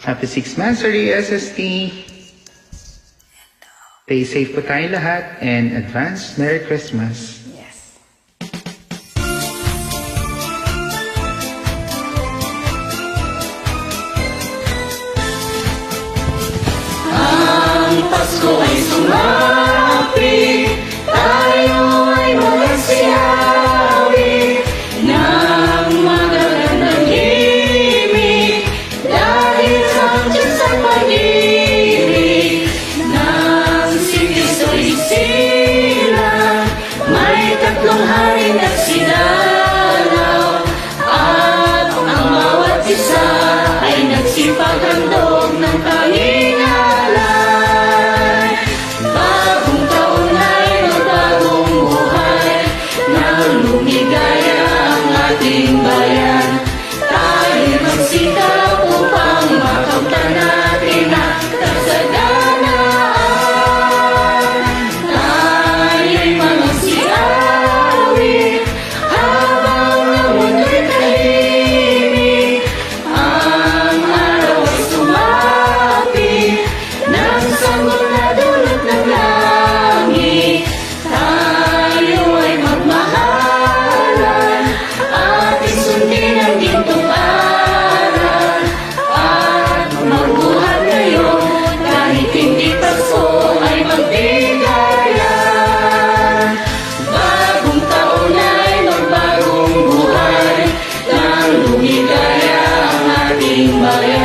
Happy 6th Mansary SST. Stay safe po tayong lahat and advance Merry Christmas. Yes. Ang Pasko ay sumapit, tayo ay magsiyawi ng magagandang himig dahil sa Diyos ang pag-ibig ng si Kristo'y silang may tatlong hari nagsidalaw at ang bawat isa ay nagsipaghandog ng kahingalan. Bagong taon ay magbagong buhay nang lumigaya ang ating bayan. Tayo magsikap upang makamtan natin ang kasaganaan. Tayo'y magsiawit habang ang mundo'y tahimik. Ang araw ay sumapit nang sanggol na dulot ng langit. Tayo ay magmahalan at isundin ang gintong aral at magbuhat ngayon kahit hindi Pasko ay magbigayan. Bagong taon ay magbagong buhay nang lumigaya ang ating bayan.